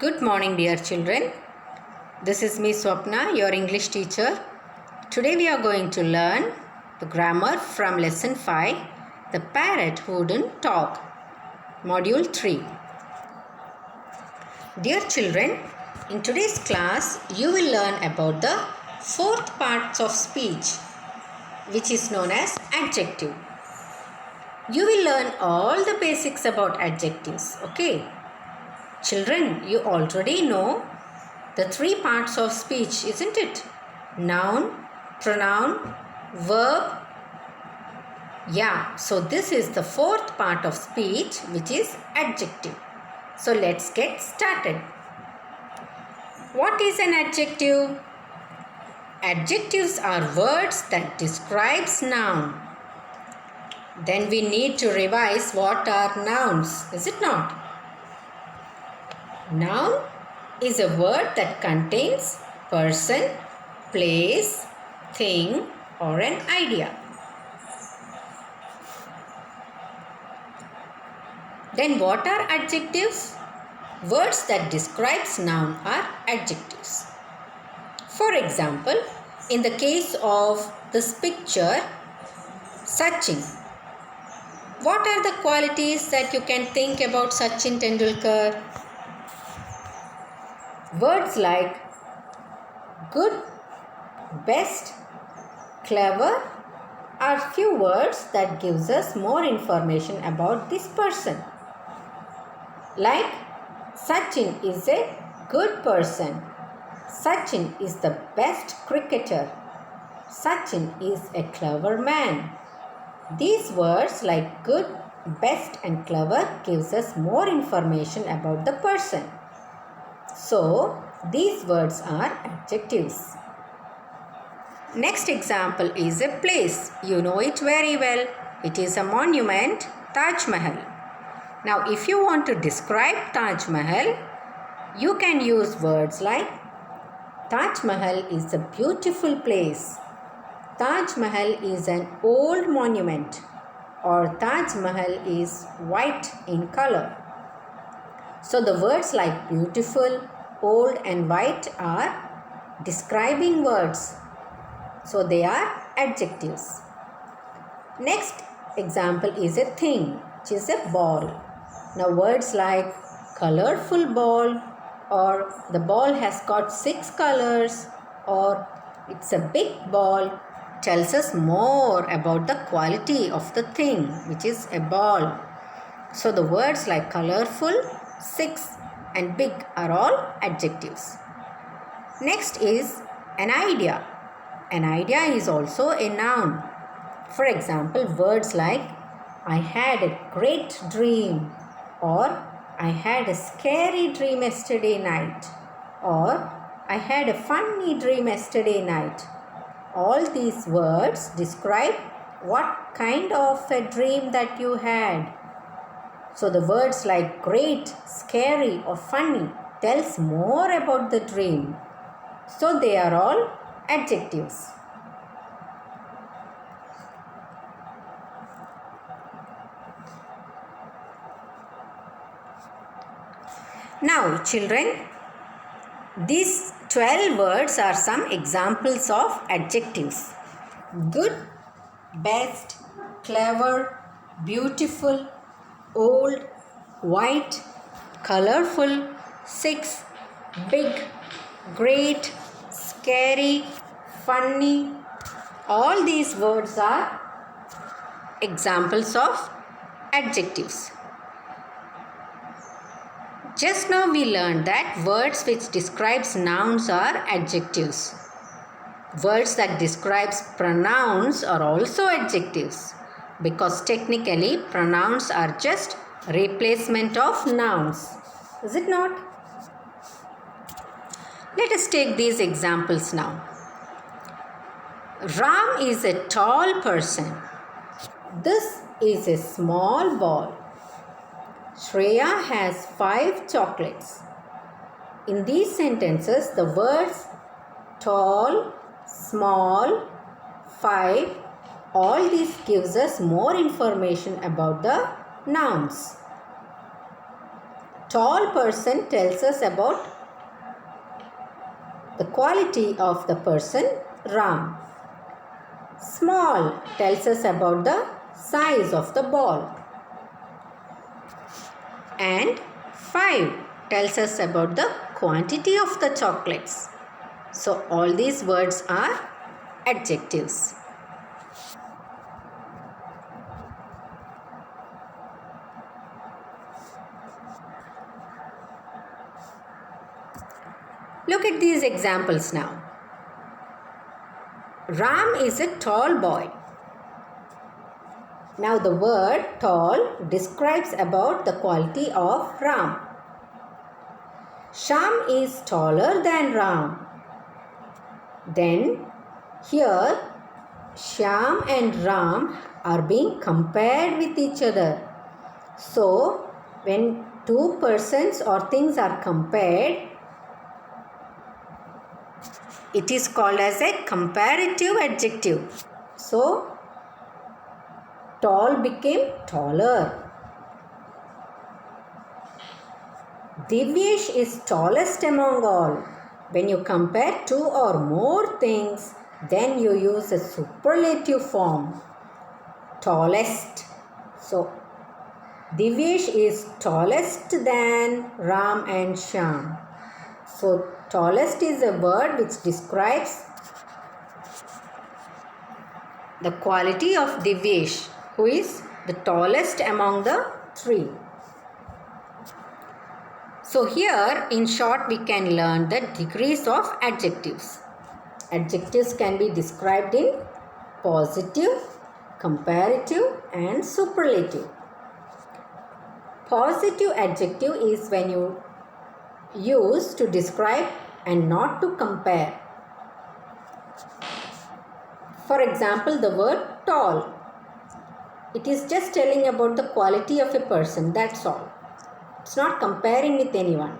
Good morning, dear children. This is me, Swapna, your English teacher. Today we are going to learn the grammar from lesson 5, The Parrot Who Wouldn't Talk, module 3. Dear children, in today's class, you will learn about the fourth part of speech, which is known as adjective. You will learn all the basics about adjectives, okay? Children, you already know the three parts of speech, isn't it? Noun, pronoun, verb. Yeah, so this is the fourth part of speech, which is adjective. So let's get started. What is an adjective? Adjectives are words that describes noun. Then we need to revise what are nouns, is it not? Noun is a word that contains person, place, thing or an idea. Then what are adjectives? Words that describes noun are adjectives. For example, in the case of this picture, Sachin. What are the qualities that you can think about Sachin Tendulkar? Words like good, best, clever are few words that gives us more information about this person. Like Sachin is a good person. Sachin is the best cricketer. Sachin is a clever man. These words like good, best and clever gives us more information about the person. So, these words are adjectives. Next example is a place. You know it very well. It is a monument, Taj Mahal. Now, if you want to describe Taj Mahal, you can use words like Taj Mahal is a beautiful place. Taj Mahal is an old monument. Or Taj Mahal is white in color. So the words like beautiful, old and white are describing words. So they are adjectives. Next example is a thing, which is a ball. Now words like colorful ball or the ball has got 6 colors or it's a big ball tells us more about the quality of the thing, which is a ball. So the words like colorful, 6 and big are all adjectives. Next is an idea. An idea is also a noun. For example, words like I had a great dream or I had a scary dream yesterday night or I had a funny dream yesterday night. All these words describe what kind of a dream that you had. So the words like great, scary or funny tells more about the dream. So they are all adjectives. Now children, these 12 words are some examples of adjectives. Good, best, clever, beautiful, old, white, colorful, 6, big, great, scary, funny. All these words are examples of adjectives. Just now we learned that words which describes nouns are adjectives. Words that describes pronouns are also adjectives because technically pronouns are just replacement of nouns. Is it not? Let us take these examples now. Ram is a tall person. This is a small ball. Shreya has 5 chocolates. In these sentences, the words tall, small, 5, all this gives us more information about the nouns. Tall person tells us about the quality of the person Ram. Small tells us about the size of the ball. And 5 tells us about the quantity of the chocolates. So all these words are adjectives. Look at these examples now. Ram is a tall boy. Now the word tall describes about the quality of Ram. Sham is taller than Ram. Then here Shyam and Ram are being compared with each other. So when two persons or things are compared, it is called as a comparative adjective. So tall became taller. Divyesh is tallest among all. When you compare two or more things, then you use a superlative form. Tallest. So Divyesh is tallest than Ram and Shyam. So tallest is a word which describes the quality of Divyesh, who is the tallest among the three. So here in short we can learn the degrees of adjectives. Adjectives can be described in positive, comparative and superlative. Positive adjective is when you use to describe and not to compare. For example, the word tall. It is just telling about the quality of a person, that's all. It's not comparing with anyone.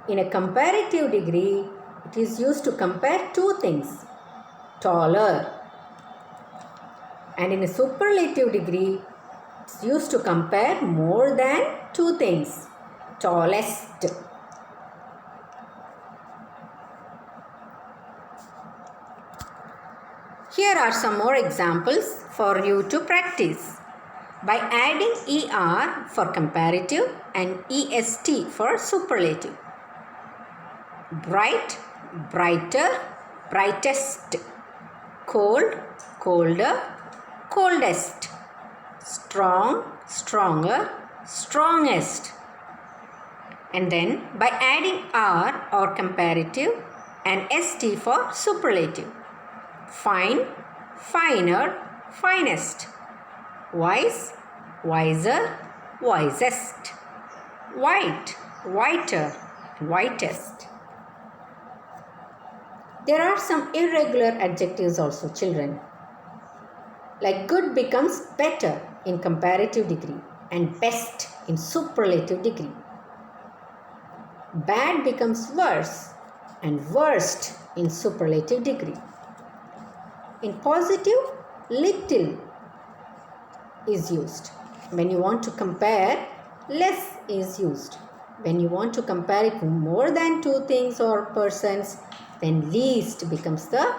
In a comparative degree, it is used to compare two things, taller. And in a superlative degree, it's used to compare more than two things, tallest. Here are some more examples for you to practice. By adding ER for comparative and EST for superlative. Bright, brighter, brightest. Cold, colder, coldest. Strong, stronger, strongest. And then by adding R or comparative and ST for superlative. Fine, finer, finest. Wise, wiser, wisest. White, whiter, whitest. There are some irregular adjectives also, children. Like good becomes better in comparative degree and best in superlative degree. Bad becomes worse and worst in superlative degree. In positive, little is used. When you want to compare, less is used. When you want to compare it more than two things or persons, then least becomes the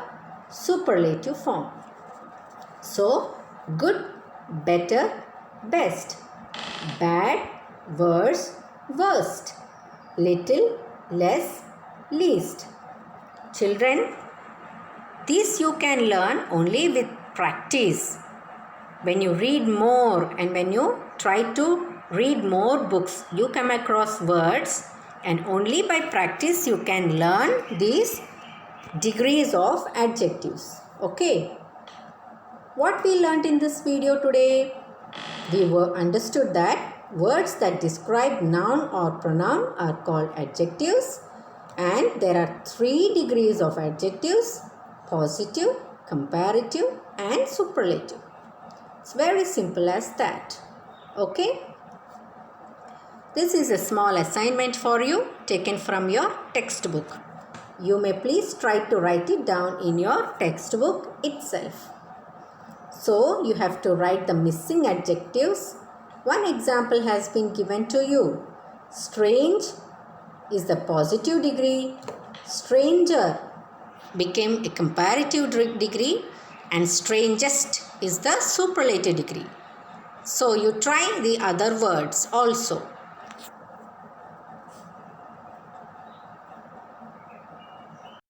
superlative form. So, good, better, best. Bad, worse, worst. Little, less, least. Children, this you can learn only with practice. When you read more and when you try to read more books, you come across words, and only by practice you can learn these degrees of adjectives. Okay. What we learnt in this video today? We understood that words that describe noun or pronoun are called adjectives, and there are 3 degrees of adjectives: positive, comparative and superlative. It's very simple as that. Okay? This is a small assignment for you taken from your textbook. You may please try to write it down in your textbook itself. So, you have to write the missing adjectives One example has been given to you. Strange is the positive degree. Stranger became a comparative degree, and strangest is the superlative degree. So you try the other words also.